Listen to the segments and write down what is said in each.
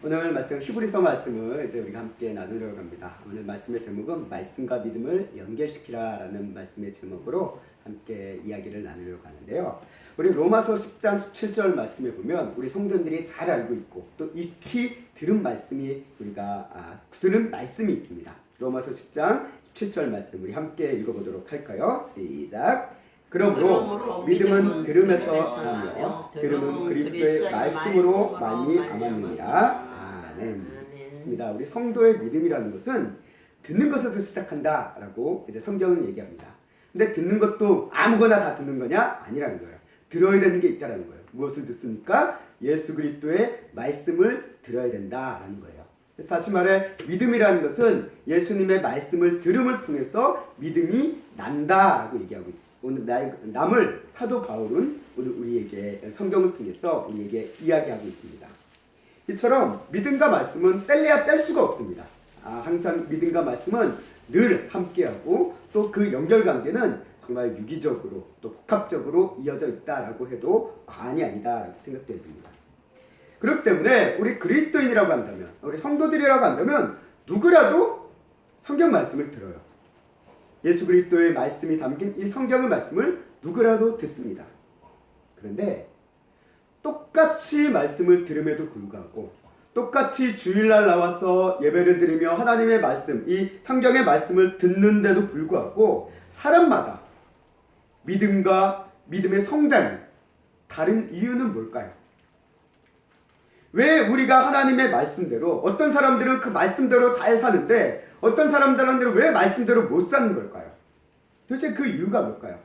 오늘 말씀 히브리서 말씀을 이제 우리가 함께 나누려고 합니다. 오늘 말씀의 제목은 말씀과 믿음을 연결시키라라는 말씀의 제목으로 함께 이야기를 나누려고 하는데요. 우리 로마서 10장 17절 말씀에 보면 우리 성도들이 잘 알고 있고 또 익히 들은 말씀이 들은 말씀이 있습니다. 로마서 10장 17절 말씀 우리 함께 읽어보도록 할까요? 시작. 그러므로 믿음은 들음에서 나며 들음은 그리스도의 말씀으로 말미암았느니라. 아멘. 좋습니다. 우리 성도의 믿음이라는 것은 듣는 것에서 시작한다라고 이제 성경은 얘기합니다. 근데 듣는 것도 아무거나 다 듣는 거냐? 아니라는 거예요. 들어야 되는 게 있다라는 거예요. 무엇을 듣습니까? 예수 그리스도의 말씀을 들어야 된다라는 거예요. 다시 말해 믿음이라는 것은 예수님의 말씀을 들음을 통해서 믿음이 난다라고 얘기하고 있죠. 오늘 남을 사도 바울은 오늘 우리에게 성경을 통해서 우리에게 이야기하고 있습니다. 이처럼 믿음과 말씀은 뗄래야 뗄 수가 없습니다. 항상 믿음과 말씀은 늘 함께하고 또 그 연결관계는 정말 유기적으로 또 복합적으로 이어져 있다라고 해도 과언이 아니다라고 생각되어집니다. 그렇기 때문에 우리 그리스도인이라고 한다면 우리 성도들이라고 한다면 누구라도 성경 말씀을 들어요. 예수 그리스도의 말씀이 담긴 이 성경의 말씀을 누구라도 듣습니다. 그런데 똑같이 말씀을 들음에도 불구하고 똑같이 주일날 나와서 예배를 드리며 하나님의 말씀, 이 성경의 말씀을 듣는데도 불구하고 사람마다 믿음과 믿음의 성장이 다른 이유는 뭘까요? 왜 우리가 하나님의 말씀대로 어떤 사람들은 그 말씀대로 잘 사는데 어떤 사람들은 왜 말씀대로 못 사는 걸까요? 도대체 그 이유가 뭘까요?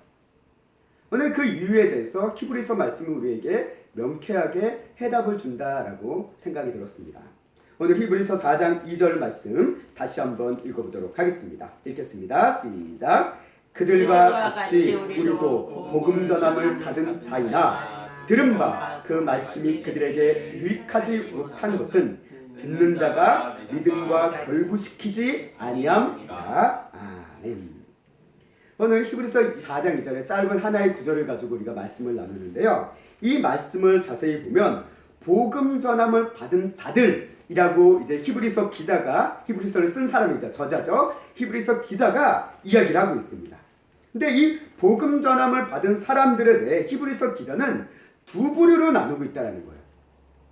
오늘 그 이유에 대해서 히브리서 말씀은 우리에게 명쾌하게 해답을 준다라고 생각이 들었습니다. 오늘 히브리서 4장 2절 말씀 다시 한번 읽어보도록 하겠습니다. 읽겠습니다. 시작. 그들과 같이 우리도 복음 전함을 받은 자이나 들은 바 그 말씀이 그들에게 유익하지 못한 것은 듣는 자가 믿음과 결부시키지 아니함이라. 아멘. 오늘 히브리서 4장 2절에 짧은 하나의 구절을 가지고 우리가 말씀을 나누는데요. 이 말씀을 자세히 보면 복음 전함을 받은 자들이라고 이제 히브리서 기자가 히브리서를 쓴 사람이죠. 저자죠. 히브리서 기자가 이야기를 하고 있습니다. 근데 이 복음 전함을 받은 사람들에 대해 히브리서 기자는 두 부류로 나누고 있다는 거예요.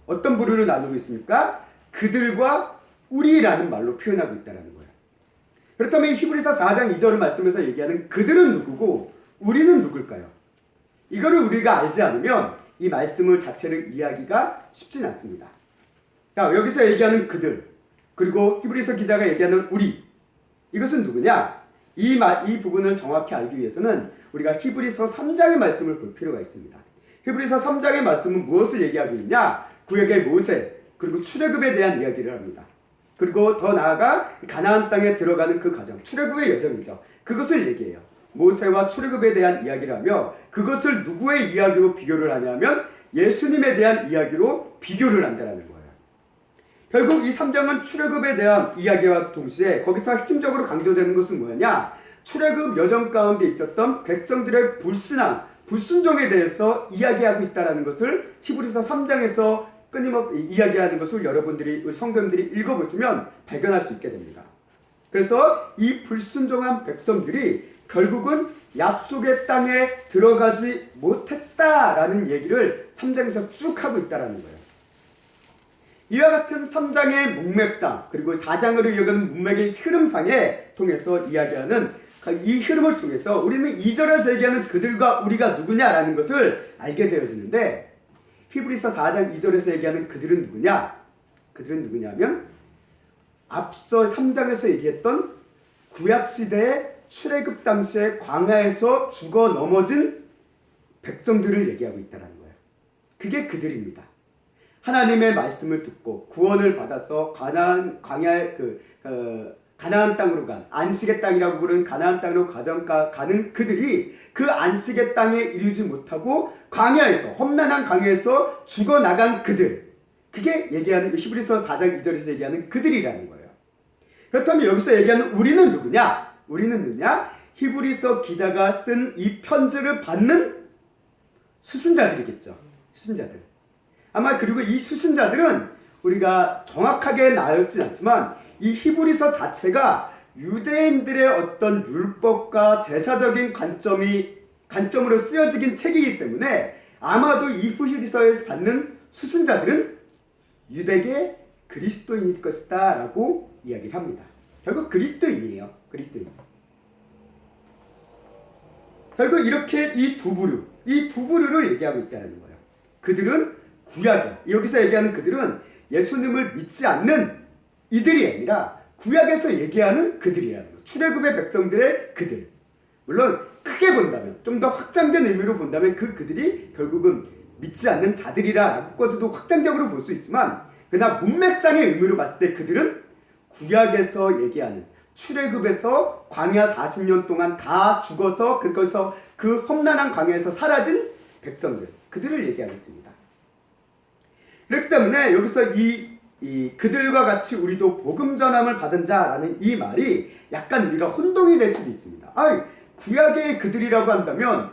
어떤 부류로 나누고 있습니까? 그들과 우리라는 말로 표현하고 있다는 거예요. 그렇다면 이 히브리서 4장 2절 말씀에서 얘기하는 그들은 누구고 우리는 누굴까요? 이거를 우리가 알지 않으면 이 말씀을 자체를 이해하기가 쉽진 않습니다. 자, 여기서 얘기하는 그들 그리고 히브리서 기자가 얘기하는 우리 이것은 누구냐? 이 부분을 정확히 알기 위해서는 우리가 히브리서 3장의 말씀을 볼 필요가 있습니다. 히브리서 3장의 말씀은 무엇을 얘기하고 있냐? 구약의 모세 그리고 출애굽에 대한 이야기를 합니다. 그리고 더 나아가 가나안 땅에 들어가는 그 과정, 출애굽의 여정이죠. 그것을 얘기해요. 모세와 출애굽에 대한 이야기를 하며 그것을 누구의 이야기로 비교를 하냐면 예수님에 대한 이야기로 비교를 한다는 거예요. 결국 이 3장은 출애굽에 대한 이야기와 동시에 거기서 핵심적으로 강조되는 것은 뭐냐? 출애굽 여정 가운데 있었던 백성들의 불신앙, 불순종에 대해서 이야기하고 있다는 것을 히브리서 3장에서 끊임없이 이야기하는 것을 여러분들이 성도님들이 읽어보시면 발견할 수 있게 됩니다. 그래서 이 불순종한 백성들이 결국은 약속의 땅에 들어가지 못했다라는 얘기를 3장에서 쭉 하고 있다는 거예요. 이와 같은 3장의 문맥상 그리고 4장으로 이어가는 문맥의 흐름상에 통해서 이야기하는 이 흐름을 통해서 우리는 2절에서 얘기하는 그들과 우리가 누구냐라는 것을 알게 되어지는데 히브리서 4장 2절에서 얘기하는 그들은 누구냐? 그들은 누구냐면 앞서 3장에서 얘기했던 구약시대의 출애굽 당시에 광야에서 죽어 넘어진 백성들을 얘기하고 있다는 거예요. 그게 그들입니다. 하나님의 말씀을 듣고 구원을 받아서 가나안 땅으로 간 안식의 땅이라고 부르는 가나안 땅으로 가는 그들이 그 안식의 땅에 이르지 못하고 광야에서 험난한 광야에서 죽어나간 그들 그게 얘기하는 히브리서 4장 2절에서 얘기하는 그들이라는 거예요. 그렇다면 여기서 얘기하는 우리는 누구냐? 우리는 누구냐? 히브리서 기자가 쓴 이 편지를 받는 수신자들이겠죠. 수신자들. 아마 그리고 이 수신자들은 우리가 정확하게 나열진 않지만 이 히브리서 자체가 유대인들의 어떤 율법과 제사적인 관점으로 쓰여진 책이기 때문에 아마도 이 히브리서에서 받는 수신자들은 유대계 그리스도인일 것이다 라고 이야기를 합니다. 결국 그리스도인이에요. 그리스도인. 결국 이렇게 이 두 부류를 얘기하고 있다는 거예요. 그들은 구약에, 여기서 얘기하는 그들은 예수님을 믿지 않는 이들이 아니라 구약에서 얘기하는 그들이라는 거예요. 출애굽의 백성들의 그들. 물론 크게 본다면, 좀 더 확장된 의미로 본다면 그들이 결국은 믿지 않는 자들이라고도 확장적으로 볼 수 있지만, 그러나 문맥상의 의미로 봤을 때 그들은 구약에서 얘기하는, 출애굽에서 광야 40년 동안 다 죽어서 거기서 그 험난한 광야에서 사라진 백성들, 그들을 얘기하고 있습니다. 그렇기 때문에 여기서 이 그들과 같이 우리도 복음 전함을 받은 자라는 이 말이 약간 우리가 혼동이 될 수도 있습니다. 구약의 그들이라고 한다면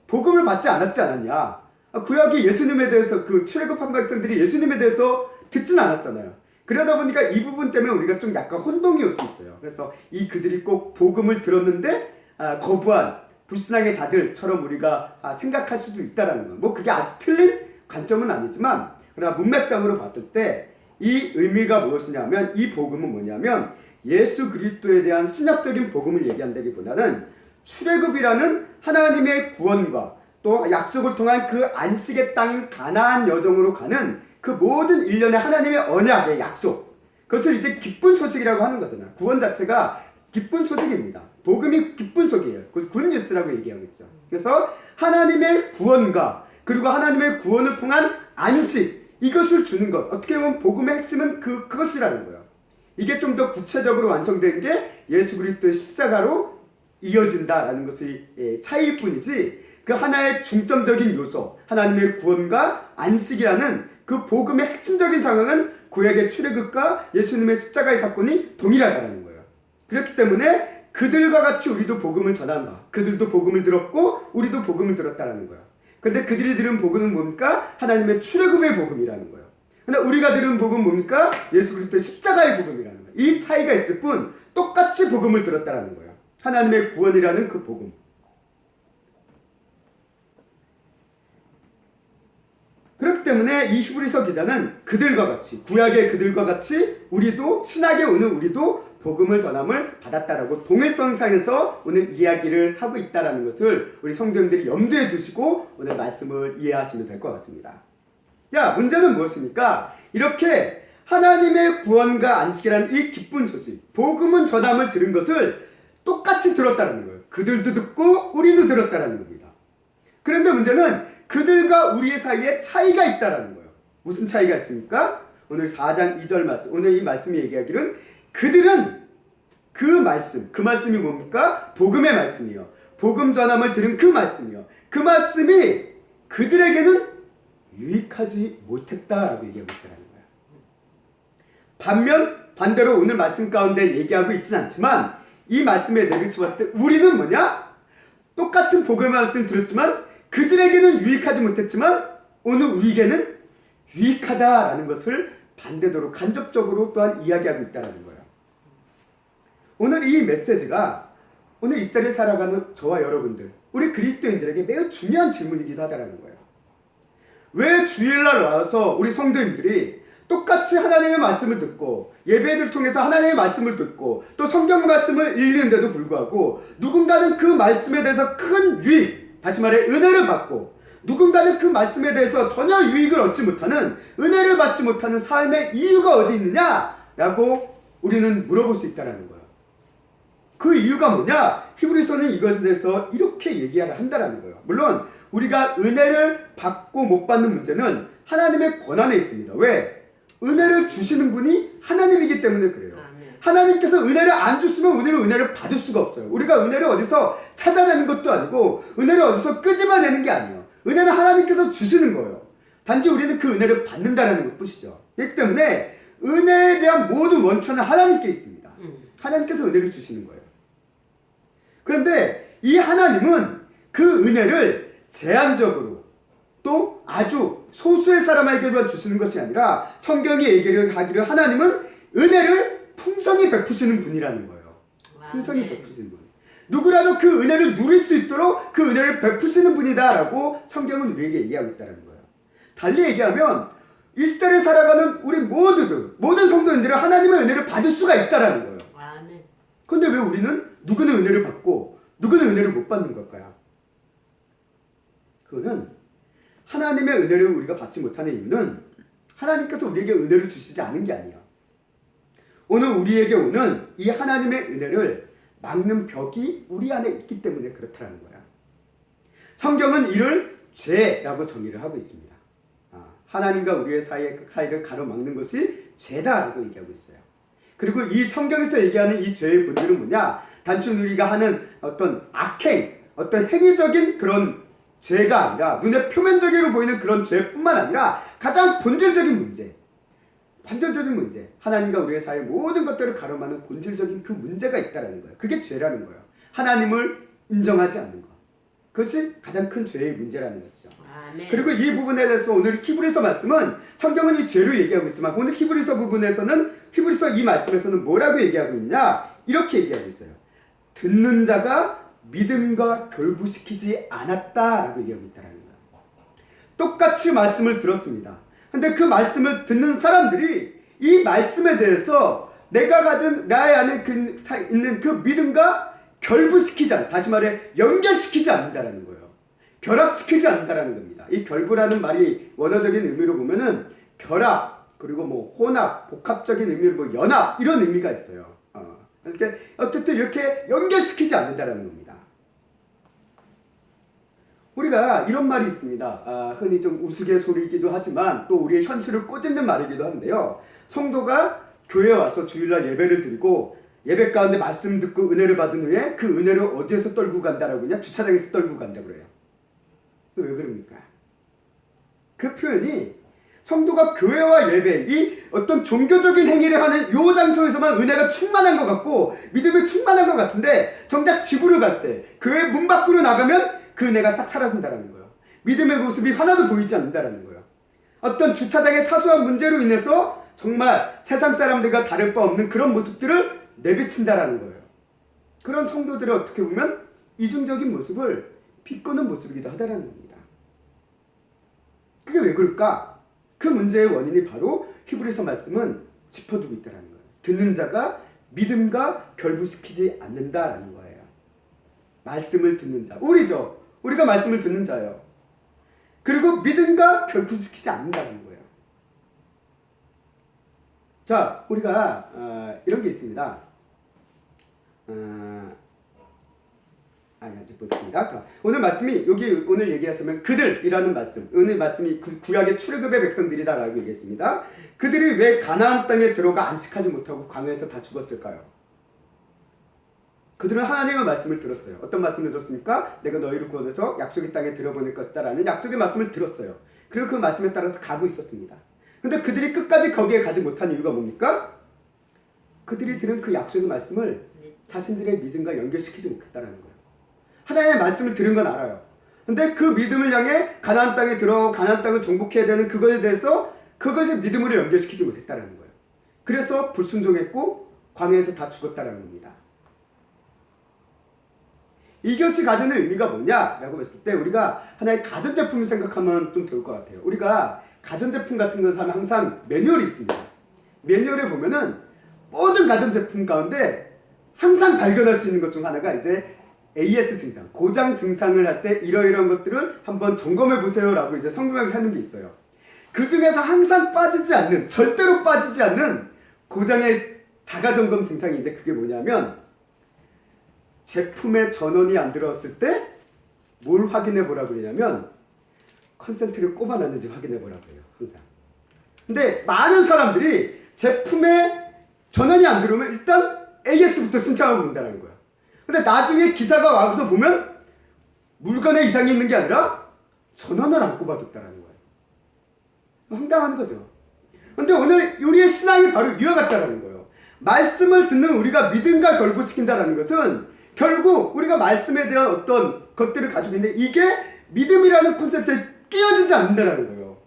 복음을 받지 않았지 않았냐? 구약이 예수님에 대해서, 그 출애굽한 백성들이 예수님에 대해서 듣진 않았잖아요. 그러다 보니까 이 부분 때문에 우리가 좀 약간 혼동이 올 수 있어요. 그래서 이 그들이 꼭 복음을 들었는데 거부한 불신앙의 자들처럼 우리가 생각할 수도 있다라는 거. 뭐 그게 틀린 관점은 아니지만, 그러나 문맥상으로 봤을 때 이 의미가 무엇이냐면, 이 복음은 뭐냐면 예수 그리스도에 대한 신약적인 복음을 얘기한다기보다는 출애굽이라는 하나님의 구원과 또 약속을 통한 그 안식의 땅인 가나안 여정으로 가는 그 모든 일련의 하나님의 언약의 약속, 그것을 이제 기쁜 소식이라고 하는 거잖아요. 구원 자체가 기쁜 소식입니다. 복음이 기쁜 소식이에요. 굿뉴스라고 얘기하고 있죠. 그래서 하나님의 구원과 그리고 하나님의 구원을 통한 안식, 이것을 주는 것, 어떻게 보면 복음의 핵심은 그것이라는 거예요. 이게 좀 더 구체적으로 완성된 게 예수 그리스도의 십자가로 이어진다라는 것의 차이일 뿐이지, 그 하나의 중점적인 요소, 하나님의 구원과 안식이라는 그 복음의 핵심적인 상황은 구약의 출애굽과 예수님의 십자가의 사건이 동일하다는 거예요. 그렇기 때문에 그들과 같이 우리도 복음을 전한다. 그들도 복음을 들었고 우리도 복음을 들었다라는 거예요. 근데 그들이 들은 복음은 뭡니까? 하나님의 출애굽의 복음이라는 거예요. 근데 우리가 들은 복음은 뭡니까? 예수 그리스도의 십자가의 복음이라는 거예요. 이 차이가 있을 뿐 똑같이 복음을 들었다라는 거예요. 하나님의 구원이라는 그 복음. 그렇기 때문에 이 히브리서 기자는 그들과 같이, 구약의 그들과 같이 우리도, 신약에 오는 우리도 복음을 전함을 받았다라고 동일성상에서 오늘 이야기를 하고 있다라는 것을 우리 성도님들이 염두에 두시고 오늘 말씀을 이해하시면 될 것 같습니다. 자, 문제는 무엇입니까? 이렇게 하나님의 구원과 안식이라는 이 기쁜 소식, 복음은 전함을 들은 것을 똑같이 들었다는 거예요. 그들도 듣고 우리도 들었다는 겁니다. 그런데 문제는 그들과 우리의 사이에 차이가 있다는 거예요. 무슨 차이가 있습니까? 오늘 4장 2절 말씀, 오늘 이 말씀이 얘기하기는 그들은 그 말씀이 뭡니까? 복음의 말씀이요. 복음 전함을 들은 그 말씀이요. 그 말씀이 그들에게는 유익하지 못했다라고 얘기하고 있다는 거예요. 반대로 오늘 말씀 가운데 얘기하고 있지는 않지만 이 말씀에 내비쳐 봤을 때 우리는 뭐냐? 똑같은 복음의 말씀을 들었지만 그들에게는 유익하지 못했지만 오늘 우리에게는 유익하다라는 것을 반대로 간접적으로 또한 이야기하고 있다는 거예요. 오늘 이 메시지가 오늘 이 시대를 살아가는 저와 여러분들, 우리 그리스도인들에게 매우 중요한 질문이기도 하다는 거예요. 왜 주일날 와서 우리 성도님들이 똑같이 하나님의 말씀을 듣고 예배를 통해서 하나님의 말씀을 듣고 또 성경 말씀을 읽는데도 불구하고 누군가는 그 말씀에 대해서 큰 유익, 다시 말해 은혜를 받고 누군가는 그 말씀에 대해서 전혀 유익을 얻지 못하는, 은혜를 받지 못하는 삶의 이유가 어디 있느냐라고 우리는 물어볼 수 있다는 거예요. 그 이유가 뭐냐? 히브리서는 이것에 대해서 이렇게 얘기를 한다는 거예요. 물론 우리가 은혜를 받고 못 받는 문제는 하나님의 권한에 있습니다. 왜? 은혜를 주시는 분이 하나님이기 때문에 그래요. 하나님께서 은혜를 안 주시면 은혜를 받을 수가 없어요. 우리가 은혜를 어디서 찾아내는 것도 아니고 은혜를 어디서 끄집어내는 게 아니에요. 은혜는 하나님께서 주시는 거예요. 단지 우리는 그 은혜를 받는다는 것 뿐이죠. 그렇기 때문에 은혜에 대한 모든 원천은 하나님께 있습니다. 하나님께서 은혜를 주시는 거예요. 그런데 이 하나님은 그 은혜를 제한적으로 또 아주 소수의 사람에게만 주시는 것이 아니라 성경이 얘기를 하기를 하나님은 은혜를 풍성히 베푸시는 분이라는 거예요. 풍성히 베푸시는 분. 누구라도 그 은혜를 누릴 수 있도록 그 은혜를 베푸시는 분이다라고 성경은 우리에게 얘기하고 있다는 거예요. 달리 얘기하면 이 시대를 살아가는 우리 모두들, 모든 성도인들은 하나님의 은혜를 받을 수가 있다라는 거예요. 그런데 왜 우리는 누구는 은혜를 받고 누구는 은혜를 못 받는 걸까요? 그거는 하나님의 은혜를 우리가 받지 못하는 이유는 하나님께서 우리에게 은혜를 주시지 않은 게 아니에요. 오늘 우리에게 오는 이 하나님의 은혜를 막는 벽이 우리 안에 있기 때문에 그렇다는 거야. 성경은 이를 죄라고 정의를 하고 있습니다. 하나님과 우리의 사이를 가로막는 것이 죄다라고 얘기하고 있어요. 그리고 이 성경에서 얘기하는 이 죄의 본질은 뭐냐? 단순히 우리가 하는 어떤 악행, 어떤 행위적인 그런 죄가 아니라 눈에 표면적으로 보이는 그런 죄뿐만 아니라 가장 본질적인 문제, 관절적인 문제, 하나님과 우리의 사이의 모든 것들을 가로막는 본질적인 그 문제가 있다는 거예요. 그게 죄라는 거예요. 하나님을 인정하지 않는 것. 그것이 가장 큰 죄의 문제라는 것이죠. 그리고 이 부분에 대해서 오늘 히브리서 말씀은 성경은 이 죄를 얘기하고 있지만 오늘 히브리서 부분에서는 히브리서 이 말씀에서는 뭐라고 얘기하고 있냐? 이렇게 얘기하고 있어요. 듣는 자가 믿음과 결부시키지 않았다라고 얘기하고 있다는 거예요. 똑같이 말씀을 들었습니다. 근데 그 말씀을 듣는 사람들이 이 말씀에 대해서 내가 가진 나의 안에 있는 그 믿음과 결부시키지 않, 다시 말해 연결시키지 않는다라는 거예요. 결합시키지 않는다라는 겁니다. 이 결부라는 말이 원어적인 의미로 보면은 결합, 그리고 뭐 혼합, 복합적인 의미로 뭐 연합 이런 의미가 있어요. 그러니까 어쨌든 이렇게 연결시키지 않는다라는 겁니다. 우리가 이런 말이 있습니다. 흔히 좀 우스갯소리이기도 하지만 또 우리의 현실을 꼬집는 말이기도 한데요. 성도가 교회에 와서 주일날 예배를 드리고 예배 가운데 말씀 듣고 은혜를 받은 후에 그 은혜를 어디에서 떨고 간다라고 그냥 주차장에서 떨고 간다고 그래요. 왜 그럽니까? 그 표현이 성도가 교회와 예배, 이 어떤 종교적인 행위를 하는 요 장소에서만 은혜가 충만한 것 같고 믿음이 충만한 것 같은데 정작 집으로 갈 때 교회 문 밖으로 나가면 그 은혜가 싹 사라진다는 거예요. 믿음의 모습이 하나도 보이지 않는다는 거예요. 어떤 주차장의 사소한 문제로 인해서 정말 세상 사람들과 다를 바 없는 그런 모습들을 내비친다라는 거예요. 그런 성도들을 어떻게 보면 이중적인 모습을 비꼬는 모습이기도 하다는 겁니다. 그게 왜 그럴까? 그 문제의 원인이 바로 히브리서 말씀은 짚어두고 있다는 거예요. 듣는 자가 믿음과 결부시키지 않는다라는 거예요. 말씀을 듣는 자, 우리죠. 우리가 말씀을 듣는 자예요. 그리고 믿음과 결부시키지 않는다는 거예요. 자, 우리가 이런 게 있습니다. 아직 보겠습니다. 자, 오늘 말씀이 여기 오늘 얘기하시면 그들이라는 말씀, 오늘 말씀이 구약의 출애굽의 백성들이다라고 얘기했습니다. 그들이 왜 가나안 땅에 들어가 안식하지 못하고 광야에서 다 죽었을까요? 그들은 하나님의 말씀을 들었어요. 어떤 말씀을 들었습니까? 내가 너희를 구원해서 약속의 땅에 들여보낼 것이다 라는 약속의 말씀을 들었어요. 그리고 그 말씀에 따라서 가고 있었습니다. 근데 그들이 끝까지 거기에 가지 못한 이유가 뭡니까? 그들이 들은 그 약속의 말씀을 자신들의 믿음과 연결시키지 못했다는 거예요. 하나님의 말씀을 들은 건 알아요. 근데 그 믿음을 향해 가나안 땅에 들어가고 가나안 땅을 정복해야 되는 그것에 대해서 그것을 믿음으로 연결시키지 못했다는 거예요. 그래서 불순종했고 광야에서 다 죽었다는 겁니다. 이것이 가지는 의미가 뭐냐라고 했을 때 우리가 하나의 가전제품을 생각하면 좀 좋을 것 같아요. 우리가 가전제품 같은 것을 하면 항상 매뉴얼이 있습니다. 매뉴얼에 보면은 모든 가전제품 가운데 항상 발견할 수 있는 것 중 하나가 이제 AS 증상, 고장 증상을 할 때 이러이러한 것들을 한번 점검해 보세요 라고 이제 성경에 하는 게 있어요. 그 중에서 항상 빠지지 않는, 절대로 빠지지 않는 고장의 자가점검 증상인데 그게 뭐냐면 제품의 전원이 안 들어왔을 때 뭘 확인해 보라고 그러냐면 컨센트를 꼽아놨는지 확인해 보라고 해요. 항상. 근데 많은 사람들이 제품에 전원이 안 들어오면 일단 AS부터 신청하고 본다는 거야. 근데 나중에 기사가 와서 보면 물건에 이상이 있는 게 아니라 전원을 안 꼽아뒀다는 거예요. 황당한 거죠. 근데 오늘 우리의 신앙이 바로 이와 같다는 거예요. 말씀을 듣는 우리가 믿음과 결부시킨다는 것은 결국 우리가 말씀에 대한 어떤 것들을 가지고 있는데 이게 믿음이라는 콘셉트에 끼어지지 않는다는 거예요.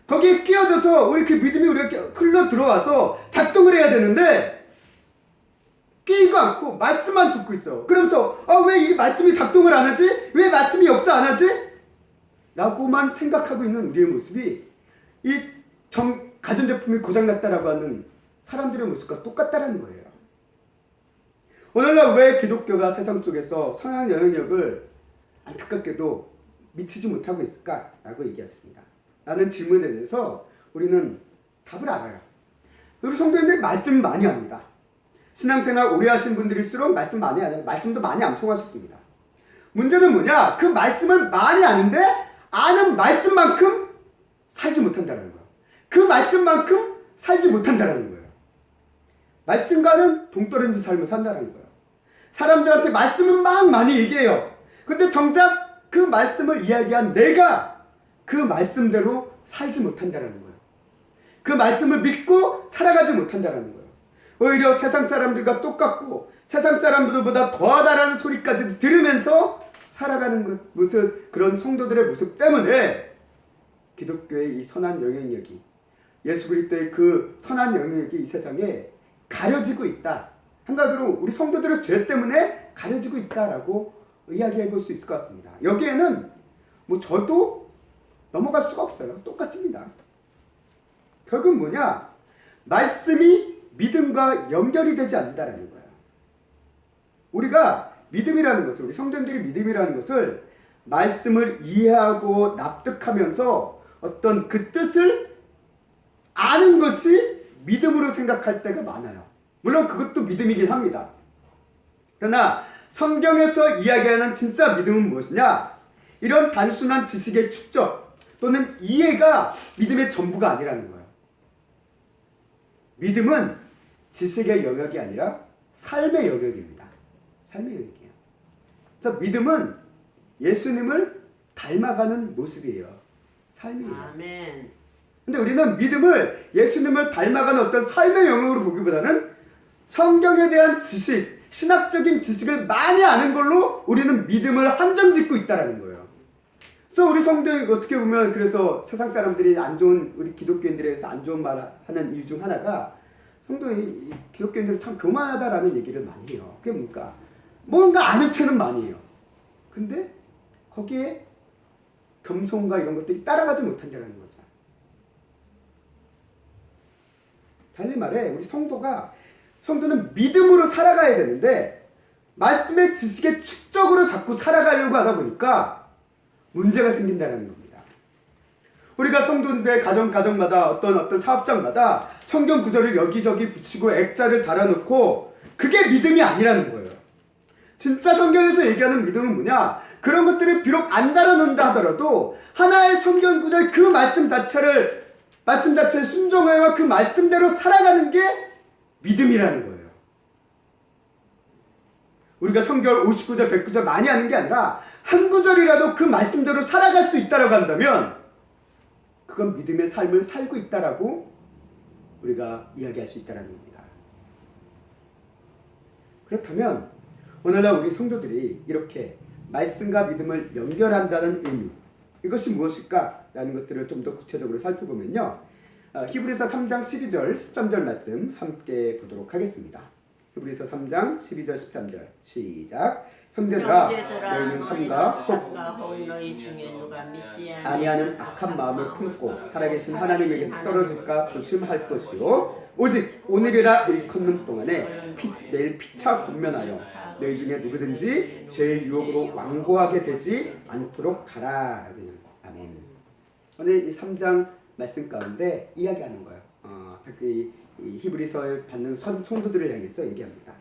거기에 끼어져서 우리 그 믿음이 우리가 흘러 들어와서 작동을 해야 되는데 끼이고 않고 말씀만 듣고 있어. 그러면서 왜 이 말씀이 작동을 안 하지? 왜 말씀이 역사 안 하지? 라고만 생각하고 있는 우리의 모습이 이 가전제품이 고장났다라고 하는 사람들의 모습과 똑같다라는 거예요. 오늘날 왜 기독교가 세상 속에서 선한 영향력을 안타깝게도 미치지 못하고 있을까라고 얘기했습니다. 라는 질문에 대해서 우리는 답을 알아요. 우리 성도님들이 말씀을 많이 합니다. 신앙생활 오래 하신 분들일수록 말씀 많이 하죠. 말씀도 많이 암송하셨습니다. 문제는 뭐냐? 그 말씀을 많이 아는데 아는 말씀만큼 살지 못한다는 거예요. 그 말씀만큼 살지 못한다는 거예요. 말씀과는 동떨어진 삶을 산다는 거예요. 사람들한테 말씀은 막 많이 얘기해요. 근데 정작 그 말씀을 이야기한 내가 그 말씀대로 살지 못한다는 거예요. 그 말씀을 믿고 살아가지 못한다는 거예요. 오히려 세상 사람들과 똑같고 세상 사람들보다 더하다라는 소리까지 들으면서 살아가는 모습, 그런 성도들의 모습 때문에 기독교의 이 선한 영향력이, 예수 그리스도의 그 선한 영향력이 이 세상에 가려지고 있다. 한가지로 우리 성도들의 죄 때문에 가려지고 있다라고 이야기해 볼 수 있을 것 같습니다. 여기에는 뭐 저도 넘어갈 수가 없어요. 똑같습니다. 결국 뭐냐? 말씀이 믿음과 연결이 되지 않는다라는 거예요. 우리가 믿음이라는 것을, 우리 성도님들이 믿음이라는 것을 말씀을 이해하고 납득하면서 어떤 그 뜻을 아는 것이 믿음으로 생각할 때가 많아요. 물론 그것도 믿음이긴 합니다. 그러나 성경에서 이야기하는 진짜 믿음은 무엇이냐? 이런 단순한 지식의 축적 또는 이해가 믿음의 전부가 아니라는 거예요. 믿음은 지식의 영역이 아니라 삶의 영역입니다. 삶의 영역이에요. 그래서 믿음은 예수님을 닮아가는 모습이에요. 삶이에요. 아멘. 근데 우리는 믿음을 예수님을 닮아가는 어떤 삶의 영역으로 보기보다는 성경에 대한 지식, 신학적인 지식을 많이 아는 걸로 우리는 믿음을 한정짓고 있다라는 거예요. 그래서 우리 성도들 어떻게 보면 그래서 세상 사람들이 안 좋은, 우리 기독교인들에 대해서 안 좋은 말 하는 이유 중 하나가 성도의 기독교인들이 참 교만하다라는 얘기를 많이 해요. 그게 뭡니까? 뭔가 아는 체는 많이 해요. 근데 거기에 겸손과 이런 것들이 따라가지 못한다는 거죠. 달리 말해 우리 성도는 믿음으로 살아가야 되는데 말씀의 지식의 축적으로 자꾸 살아가려고 하다 보니까 문제가 생긴다는 겁니다. 우리가 성도들의 가정마다 어떤 사업장마다 성경 구절을 여기저기 붙이고 액자를 달아놓고 그게 믿음이 아니라는 거예요. 진짜 성경에서 얘기하는 믿음은 뭐냐? 그런 것들을 비록 안 달아놓는다 하더라도 하나의 성경 구절 그 말씀 자체를 순종하여 그 말씀대로 살아가는 게 믿음이라는 거예요. 우리가 성경 59절, 109절 많이 하는 게 아니라 한 구절이라도 그 말씀대로 살아갈 수 있다라고 한다면 그건 믿음의 삶을 살고 있다라고 우리가 이야기할 수 있다는 겁니다. 그렇다면 오늘날 우리 성도들이 이렇게 말씀과 믿음을 연결한다는 의미, 이것이 무엇일까? 라는 것들을 좀 더 구체적으로 살펴보면요. 히브리서 3장 12절 13절 말씀 함께 보도록 하겠습니다. 히브리서 3장 12절 13절 시작. 형제들아 너희는 삼가 너희 중에 누가 믿지 아니하는 악한 마음을 품고 살아계신 하나님에게서 떨어질까 조심할 것이요 오직 오늘이라 일컫는 동안에 매일 피차 권면하여 너희 중에 누구든지 죄의 유혹으로 완고하게 되지 않도록 하라. 아멘. 오늘 이 3장 말씀 가운데 이야기하는 거예요. 이 히브리서에 받는 성도들을 향해서 얘기합니다.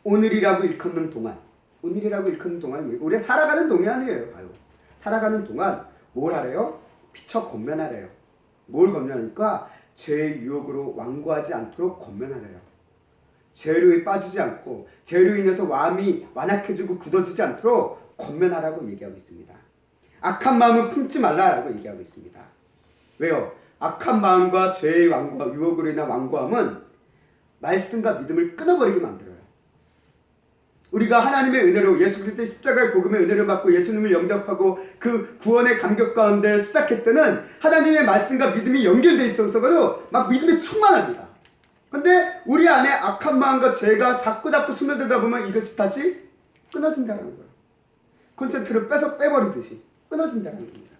오늘이라고 일컫는 동안, 오늘이라고 일컫는 동안 우리 살아가는 동안이래요. 바로 살아가는 동안 뭘 하래요? 피처 권면하래요. 뭘 권면하니까 죄의 유혹으로 완고하지 않도록 권면하래요. 죄로에 빠지지 않고 죄로 인해서 마음이 완악해지고 굳어지지 않도록 권면하라고 얘기하고 있습니다. 악한 마음을 품지 말라라고 얘기하고 있습니다. 왜요? 악한 마음과 죄의 완고, 유혹으로 인한 완고함은 말씀과 믿음을 끊어버리게 만들어요. 우리가 하나님의 은혜로 예수 그리스도의 십자가의 복음의 은혜를 받고 예수님을 영접하고 그 구원의 감격 가운데 시작할 때는 하나님의 말씀과 믿음이 연결되어 있어서 막 믿음이 충만합니다. 근데 우리 안에 악한 마음과 죄가 자꾸 스며들다 보면 이것이 다시 끊어진다는 거예요. 콘센트를 빼버리듯이 끊어진다는 겁니다.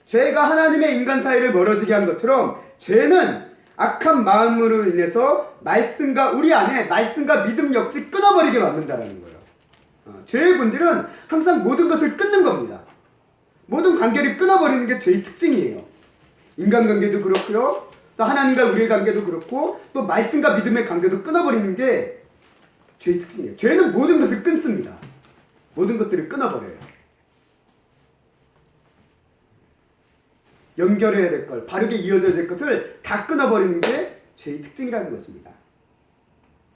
죄가 하나님의 인간 사이를 멀어지게 한 것처럼 죄는 악한 마음으로 인해서 말씀과 우리 안에 말씀과 믿음 역시 끊어버리게 만든다는 거예요. 죄의 본질은 항상 모든 것을 끊는 겁니다. 모든 관계를 끊어버리는 게 죄의 특징이에요. 인간관계도 그렇고요. 또 하나님과 우리의 관계도 그렇고 또 말씀과 믿음의 관계도 끊어버리는 게 죄의 특징이에요. 죄는 모든 것을 끊습니다. 모든 것들을 끊어버려요. 연결해야 될 걸, 바르게 이어져야 될 것을 다 끊어버리는 게 죄의 특징이라는 것입니다.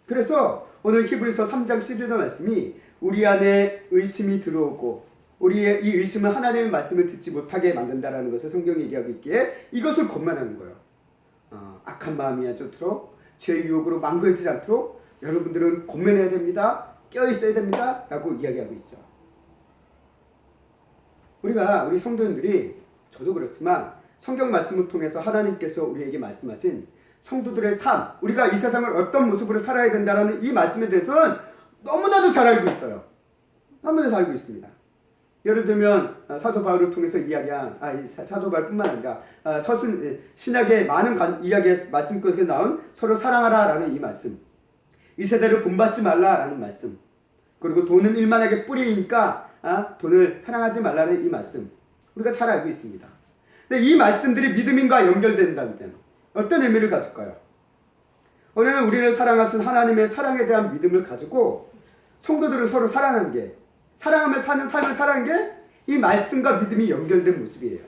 그래서 오늘 히브리서 3장 11절 말씀이 우리 안에 의심이 들어오고 우리의 이 의심은 하나님의 말씀을 듣지 못하게 만든다라는 것을 성경이 얘기하고 있기에 이것을 권면하는 거예요. 악한 마음이 않도록 죄의 유혹으로 망고해지지 않도록 여러분들은 권면해야 됩니다. 깨어있어야 됩니다. 라고 이야기하고 있죠. 우리 성도님들이 저도 그렇지만 성경 말씀을 통해서 하나님께서 우리에게 말씀하신 성도들의 삶, 우리가 이 세상을 어떤 모습으로 살아야 된다는 이 말씀에 대해서는 너무나도 잘 알고 있어요. 너무나도 잘 알고 있습니다. 예를 들면 사도 바울을 통해서 이야기한 사도 바울뿐만 아니라 신약의 많은 이야기의 말씀 속에 나온 서로 사랑하라라는 이 말씀, 이 세대를 본받지 말라라는 말씀, 그리고 돈은 일만하게 뿌리니까 돈을 사랑하지 말라는 이 말씀, 우리가 잘 알고 있습니다. 근데 이 말씀들이 믿음과 연결된다면 어떤 의미를 가질까요? 오늘은 우리를 사랑하신 하나님의 사랑에 대한 믿음을 가지고 성도들을 서로 사랑하는 게, 사랑하며 사는 삶을 사는 게 이 말씀과 믿음이 연결된 모습이에요.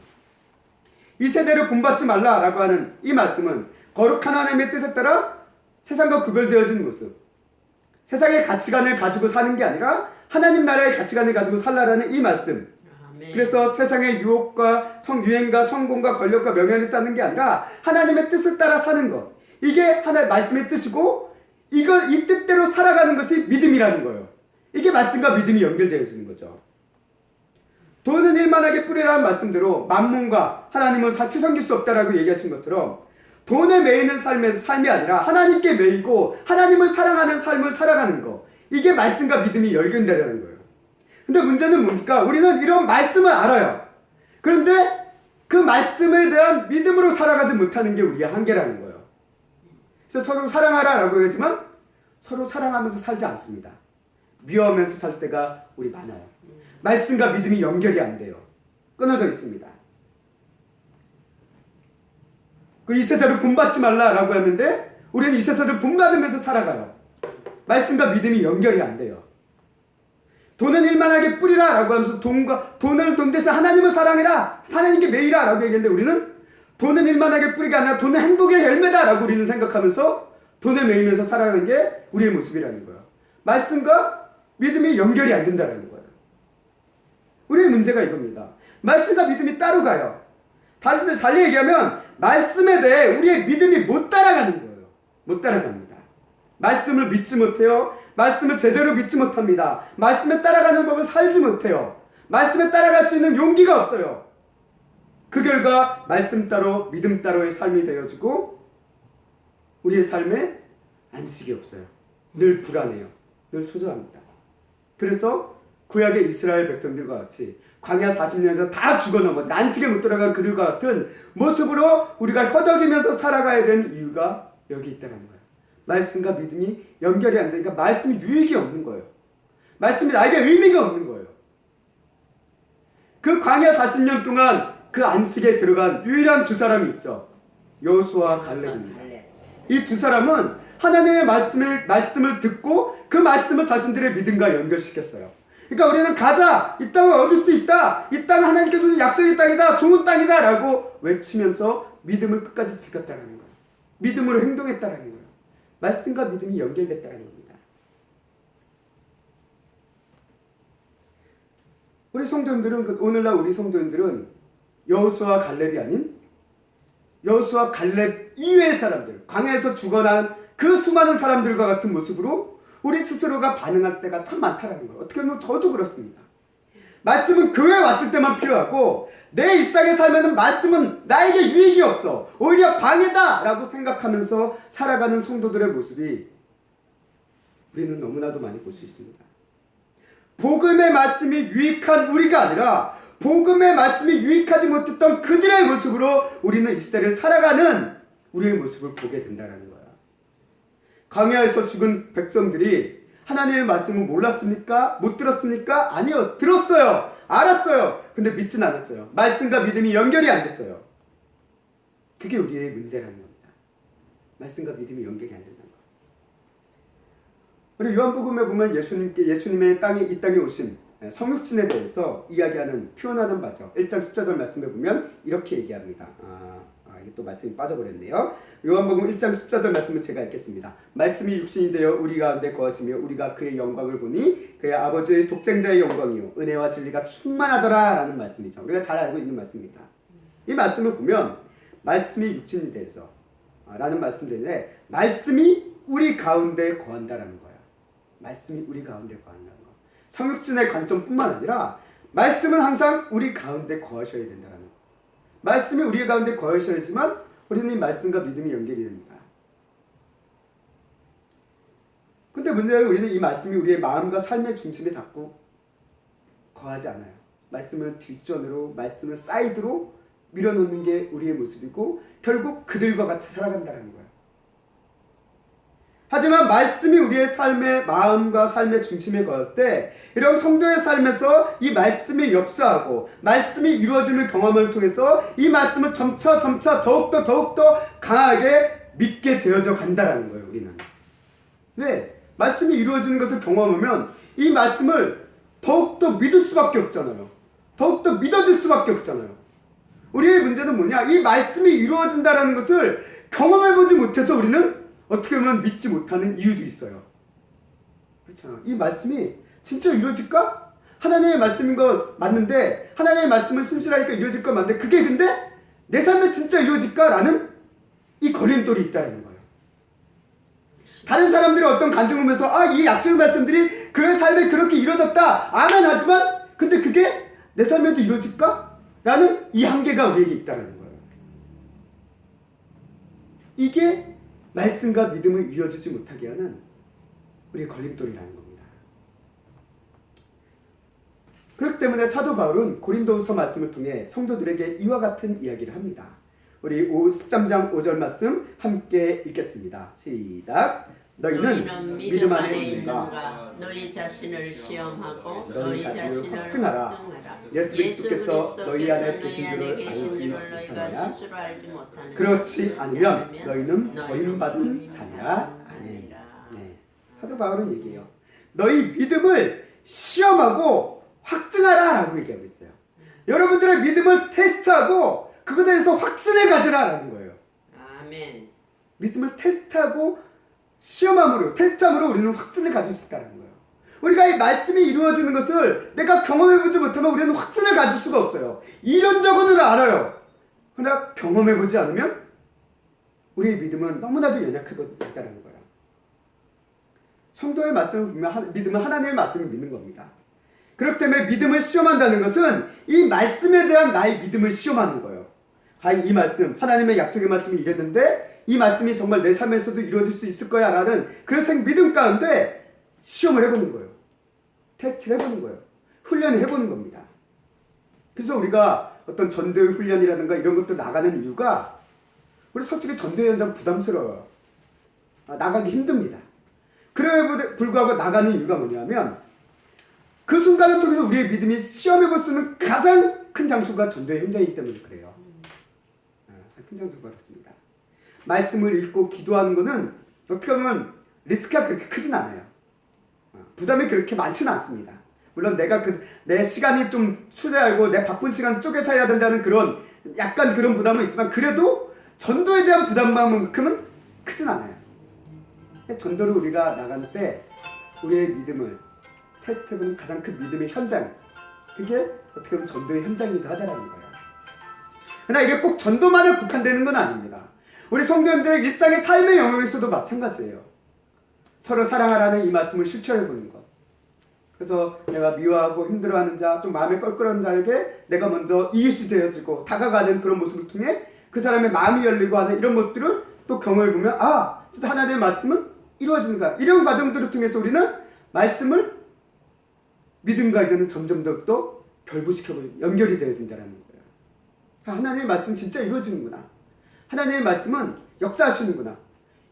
이 세대를 본받지 말라라고 하는 이 말씀은 거룩한 하나님의 뜻에 따라 세상과 구별되어진 모습, 세상의 가치관을 가지고 사는 게 아니라 하나님 나라의 가치관을 가지고 살라라는 이 말씀. 그래서 세상의 유혹과 유행과 성공과 권력과 명예를 따는 게 아니라 하나님의 뜻을 따라 사는 것, 이게 하나의 말씀의 뜻이고 이 뜻대로 살아가는 것이 믿음이라는 거예요. 이게 말씀과 믿음이 연결되어지는 거죠. 돈은 일만하게 뿌리라는 말씀대로 만몬과 하나님은 사치 섬길 수 없다라고 얘기하신 것처럼 돈에 매이는 삶이 아니라 하나님께 매이고 하나님을 사랑하는 삶을 살아가는 거, 이게 말씀과 믿음이 연결된다는 거예요. 근데 문제는 뭡니까? 우리는 이런 말씀을 알아요. 그런데 그 말씀에 대한 믿음으로 살아가지 못하는 게 우리의 한계라는 거예요. 그래서 서로 사랑하라라고 하지만 서로 사랑하면서 살지 않습니다. 미워하면서 살 때가 우리 많아요. 말씀과 믿음이 연결이 안 돼요. 끊어져 있습니다. 이 세대를 본받지 말라라고 했는데 우리는 이 세대를 본받으면서 살아가요. 말씀과 믿음이 연결이 안 돼요. 돈은 일만하게 뿌리라라고 하면서 돈 대신 하나님을 사랑해라, 하나님께 매이라라고 얘기했는데 우리는 돈은 일만하게 뿌리가 아니라 돈은 행복의 열매다라고 우리는 생각하면서 돈에 매이면서 살아가는 게 우리의 모습이라는 거예요. 말씀과 믿음이 연결이 안 된다는 거예요. 우리의 문제가 이겁니다. 말씀과 믿음이 따로 가요. 달리 얘기하면 말씀에 대해 우리의 믿음이 못 따라가는 거예요. 못 따라갑니다. 말씀을 믿지 못해요. 말씀을 제대로 믿지 못합니다. 말씀에 따라가는 법을 살지 못해요. 말씀에 따라갈 수 있는 용기가 없어요. 그 결과 말씀 따로 믿음 따로의 삶이 되어지고 우리의 삶에 안식이 없어요. 늘 불안해요. 늘 초조합니다. 그래서 구약의 이스라엘 백성들과 같이 광야 40년에서 다 죽어 넘어진 안식에 못 들어간 그들과 같은 모습으로 우리가 허덕이면서 살아가야 되는 이유가 여기 있다는 거예요. 말씀과 믿음이 연결이 안 되니까 말씀이 유익이 없는 거예요. 말씀이 나에게 의미가 없는 거예요. 그 광야 40년 동안 그 안식에 들어간 유일한 두 사람이 있죠. 여호수아와 갈렙입니다. 이 두 사람은 하나님의 말씀을 듣고 그 말씀을 자신들의 믿음과 연결시켰어요. 그러니까 우리는 가자, 이 땅을 얻을 수 있다, 이 땅은 하나님께서 주신 약속의 땅이다, 좋은 땅이다 라고 외치면서 믿음을 끝까지 지켰다는 거예요. 믿음으로 행동했다는 거예요. 말씀과 믿음이 연결됐다는 겁니다. 오늘날 우리 성도님들은 여호수아와 갈렙이 아닌 여호수아 갈렙 이외의 사람들, 광야에서 죽어난 그 수많은 사람들과 같은 모습으로 우리 스스로가 반응할 때가 참 많다는 거예요. 어떻게 보면 저도 그렇습니다. 말씀은 교회에 왔을 때만 필요하고 내 일상에 살면은 말씀은 나에게 유익이 없어, 오히려 방해다라고 생각하면서 살아가는 성도들의 모습이 우리는 너무나도 많이 볼 수 있습니다. 복음의 말씀이 유익한 우리가 아니라 복음의 말씀이 유익하지 못했던 그들의 모습으로 우리는 이 시대를 살아가는 우리의 모습을 보게 된다는 거야. 광야에서 죽은 백성들이 하나님의 말씀을 몰랐습니까? 못 들었습니까? 아니요, 들었어요. 알았어요. 근데 믿진 않았어요. 말씀과 믿음이 연결이 안 됐어요. 그게 우리의 문제라는 겁니다. 말씀과 믿음이 연결이 안 된다는 거. 우리 요한복음에 보면 예수님의 이 땅에 오신 성육신에 대해서 이야기하는, 표현하는 바죠. 1장 14절 말씀에 보면 이렇게 얘기합니다. 이게 또 말씀이 빠져버렸네요. 요한복음 1장 14절 말씀을 제가 읽겠습니다. 말씀이 육신이 되어 우리 가운데 거하시며 우리가 그의 영광을 보니 그의 아버지의 독생자의 영광이요 은혜와 진리가 충만하더라 라는 말씀이죠. 우리가 잘 알고 있는 말씀입니다. 이 말씀을 보면 말씀이 육신이 되어서 라는 말씀인데, 말씀이 우리 가운데 거한다라는 거예요. 말씀이 우리 가운데 거한다는 거. 성육신의 관점뿐만 아니라 말씀은 항상 우리 가운데 거하셔야 된다는 거. 말씀이 우리 가운데 거하셔야지만 우리는 이 말씀과 믿음이 연결이 됩니다. 근데 문제는 우리는 이 말씀이 우리의 마음과 삶의 중심에 자꾸 거하지 않아요. 말씀을 뒷전으로, 말씀을 사이드로 밀어놓는 게 우리의 모습이고 결국 그들과 같이 살아간다는 거예요. 하지만 말씀이 우리의 삶의 마음과 삶의 중심에 거할 때 이런 성도의 삶에서 이 말씀이 역사하고 말씀이 이루어지는 경험을 통해서 이 말씀을 점차 더욱더 강하게 믿게 되어져 간다라는 거예요. 우리는 왜? 말씀이 이루어지는 것을 경험하면 이 말씀을 더욱더 믿을 수밖에 없잖아요. 더욱더 믿어질 수밖에 없잖아요. 우리의 문제는 뭐냐? 이 말씀이 이루어진다라는 것을 경험해보지 못해서 우리는 어떻게 보면 믿지 못하는 이유도 있어요. 그렇잖아. 이 말씀이 진짜 이루어질까? 하나님의 말씀인 거 맞는데, 하나님의 말씀은 신실하니까 이루어질 거 맞는데, 그게 근데 내 삶에 진짜 이루어질까? 라는 이 걸림돌이 있다는 거예요. 다른 사람들이 어떤 간증을 하면서 이 약속의 말씀들이 그의 삶에 그렇게 이루어졌다 아멘 하지만 근데 그게 내 삶에도 이루어질까? 라는 이 한계가 우리에게 있다는 거예요. 이게 말씀과 믿음을 이어지지 못하게 하는 우리의 걸림돌이라는 겁니다. 그렇기 때문에 사도 바울은 고린도후서 말씀을 통해 성도들에게 이와 같은 이야기를 합니다. 우리 13장 5절 말씀 함께 읽겠습니다. 시작. 너희는 믿음 안에 있는가? 너희 자신을 시험하고 너희 자신을 확증하라. 예수 그리스도께서 너희 안에 계신 줄을 알지 못하느냐? 그렇지 않으면 너희는 버림받은 자니라. 아멘. 네. 사도 바울은 얘기해요. 너희 믿음을 시험하고 확증하라 라고 얘기하고 있어요. 여러분들의 믿음을 테스트하고 그것에 대해서 확신을 가지라 라는 거예요. 아멘. 믿음을 테스트하고 시험함으로, 테스트함으로 우리는 확신을 가질 수 있다는 거예요. 우리가 이 말씀이 이루어지는 것을 내가 경험해보지 못하면 우리는 확신을 가질 수가 없어요. 이론적으로는 알아요. 그러나 경험해보지 않으면 우리의 믿음은 너무나도 연약하다는 거예요. 성도의 말씀을 보면 믿음은 하나님의 말씀을 믿는 겁니다. 그렇기 때문에 믿음을 시험한다는 것은 이 말씀에 대한 나의 믿음을 시험하는 거예요. 과연 이 말씀, 하나님의 약속의 말씀이 이랬는데 이 말씀이 정말 내 삶에서도 이루어질 수 있을 거야 라는 그런 믿음 가운데 시험을 해보는 거예요. 테스트를 해보는 거예요. 훈련을 해보는 겁니다. 그래서 우리가 어떤 전도의 훈련이라든가 이런 것도 나가는 이유가 우리 솔직히 전도의 현장 부담스러워요. 나가기 힘듭니다. 그럼에도 불구하고 나가는 이유가 뭐냐면 그 순간을 통해서 우리의 믿음이 시험해볼 수 있는 가장 큰 장소가 전도의 현장이기 때문에 그래요. 큰 장소가 그렇습니다. 말씀을 읽고 기도하는 것은 어떻게 보면 리스크가 그렇게 크진 않아요. 부담이 그렇게 많지는 않습니다. 물론 내가 내 시간이 좀 투자하고 내 바쁜 시간 쪼개서 해야 된다는 그런 약간 그런 부담은 있지만 그래도 전도에 대한 부담만큼은 크진 않아요. 전도를 우리가 나갈 때 우리의 믿음을 테스트해보는 가장 큰 믿음의 현장, 그게 어떻게 보면 전도의 현장이기도 하다는 거예요. 그러나 이게 꼭 전도만에 국한되는 건 아닙니다. 우리 성도님들의 일상의 삶의 영역에서도 마찬가지예요. 서로 사랑하라는 이 말씀을 실천해 보는 것. 그래서 내가 미워하고 힘들어하는 자, 좀 마음에 껄끄러운 자에게 내가 먼저 이웃이 되어지고 다가가는 그런 모습을 통해 그 사람의 마음이 열리고 하는 이런 것들을 또 경험해 보면 진짜 하나님의 말씀은 이루어지는가. 이런 과정들을 통해서 우리는 말씀을 믿음과 이제는 점점 더 결부시켜버리고 연결이 되어진다는 거예요. 하나님의 말씀 진짜 이루어지는구나. 하나님의 말씀은 역사하시는구나.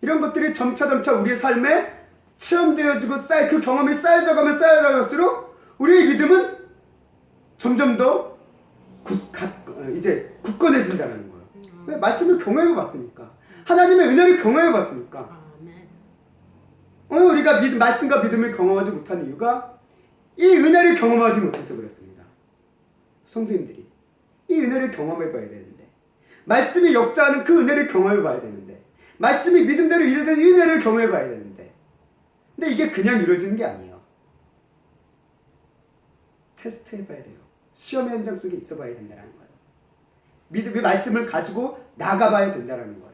이런 것들이 점차 우리의 삶에 체험되어지고 그 경험이 쌓여져가면 쌓여갈수록 우리의 믿음은 점점 더 이제 굳건해진다는 거예요. 왜? 말씀을 경험해 봤으니까. 하나님의 은혜를 경험해 봤으니까. 오늘 우리가 말씀과 믿음을 경험하지 못하는 이유가 이 은혜를 경험하지 못해서 그렇습니다. 성도님들이 이 은혜를 경험해 봐야 되는데, 말씀이 역사하는 그 은혜를 경험해 봐야 되는데, 말씀이 믿음대로 이루어지는 이 은혜를 경험해 봐야 되는데, 근데 이게 그냥 이루어지는 게 아니에요. 테스트 해봐야 돼요. 시험의 현장 속에 있어 봐야 된다는 거예요. 믿음의 말씀을 가지고 나가봐야 된다는 거예요.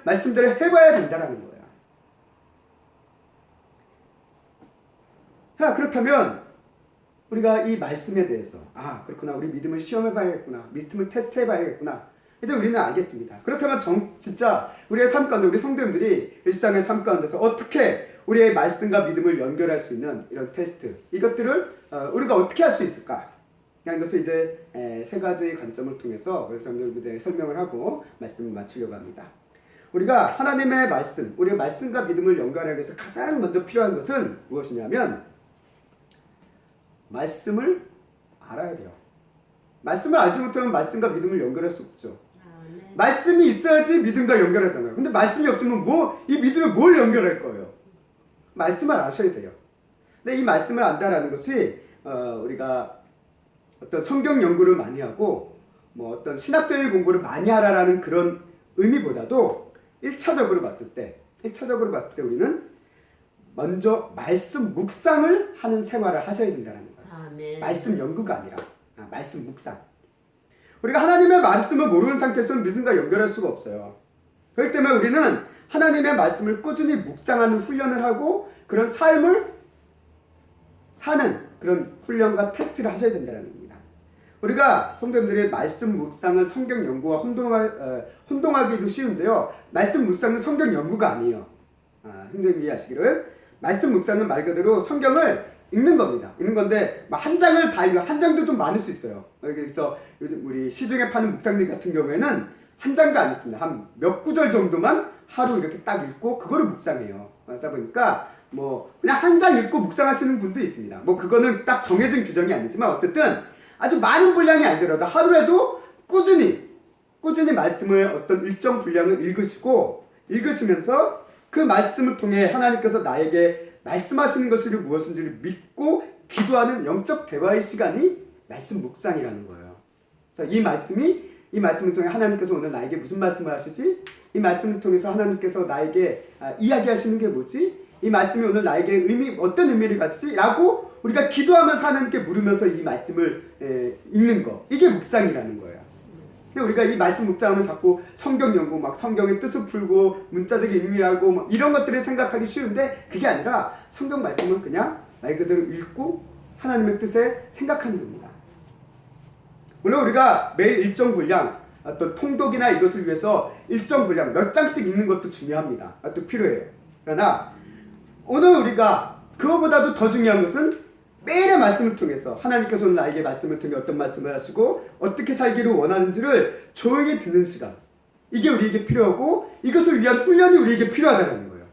말씀대로 해봐야 된다는 거예요. 그렇다면 우리가 이 말씀에 대해서 그렇구나, 우리 믿음을 시험해봐야겠구나, 믿음을 테스트해봐야겠구나, 이제 우리는 알겠습니다. 그렇다면 진짜 우리의 삶 가운데, 우리 성도님들이 일상의 삶 가운데서 어떻게 우리의 말씀과 믿음을 연결할 수 있는 이런 테스트, 이것들을 우리가 어떻게 할 수 있을까? 이것을 이제 세 가지 관점을 통해서 우리 성도님들에게 설명을 하고 말씀을 마치려고 합니다. 우리가 하나님의 말씀, 우리의 말씀과 믿음을 연결하기 위해서 가장 먼저 필요한 것은 무엇이냐면 말씀을 알아야 돼요. 말씀을 알지 못하면 말씀과 믿음을 연결할 수 없죠. 말씀이 있어야지 믿음과 연결하잖아요. 근데 말씀이 없으면 이 믿음에 뭘 연결할 거예요? 말씀을 아셔야 돼요. 근데 이 말씀을 안다라는 것이 우리가 어떤 성경 연구를 많이 하고 어떤 신학적인 공부를 많이 하라라는 그런 의미보다도 1차적으로 봤을 때 우리는 먼저 말씀 묵상을 하는 생활을 하셔야 된다는 거예요. 말씀 연구가 아니라 말씀 묵상. 우리가 하나님의 말씀을 모르는 상태에서는 믿음과 연결할 수가 없어요. 그렇기 때문에 우리는 하나님의 말씀을 꾸준히 묵상하는 훈련을 하고 그런 삶을 사는 그런 훈련과 테스트를 하셔야 된다는 겁니다. 우리가 성도님들의 말씀 묵상은 성경 연구와 혼동하기도 쉬운데요. 말씀 묵상은 성경 연구가 아니에요. 성도님 이해하시기를, 말씀 묵상은 말 그대로 성경을 읽는 겁니다. 읽는 건데 한 장을 다 읽어, 한 장도 좀 많을 수 있어요. 그래서 요즘 우리 시중에 파는 묵상집 같은 경우에는 한 장도 안 읽습니다. 한 몇 구절 정도만 하루 이렇게 딱 읽고 그거를 묵상해요. 그러다 보니까 그냥 한 장 읽고 묵상하시는 분도 있습니다. 그거는 딱 정해진 규정이 아니지만 어쨌든 아주 많은 분량이 아니더라도 하루에도 꾸준히 말씀을 어떤 일정 분량을 읽으시면서 그 말씀을 통해 하나님께서 나에게 말씀하시는 것이 무엇인지를 믿고 기도하는 영적 대화의 시간이 말씀 묵상이라는 거예요. 그래서 이 말씀을 통해 하나님께서 오늘 나에게 무슨 말씀을 하시지? 이 말씀을 통해서 하나님께서 나에게 이야기하시는 게 뭐지? 이 말씀이 오늘 나에게 어떤 의미를 가지지? 라고 우리가 기도하면서 하나님께 물으면서 이 말씀을 읽는 거, 이게 묵상이라는 거예요. 근데 우리가 이 말씀 묵상하면 자꾸 성경 연구, 성경의 뜻을 풀고 문자적인 의미하고 이런 것들을 생각하기 쉬운데, 그게 아니라 성경 말씀은 그냥 말 그대로 읽고 하나님의 뜻에 생각하는 겁니다. 물론 우리가 매일 일정 분량, 또 통독이나 이것을 위해서 일정 분량 몇 장씩 읽는 것도 중요합니다. 또 필요해요. 그러나 오늘 우리가 그거보다도 더 중요한 것은 매일의 말씀을 통해서 하나님께서 오늘 나에게 말씀을 통해 어떤 말씀을 하시고 어떻게 살기를 원하는지를 조용히 듣는 시간, 이게 우리에게 필요하고 이것을 위한 훈련이 우리에게 필요하다는 거예요.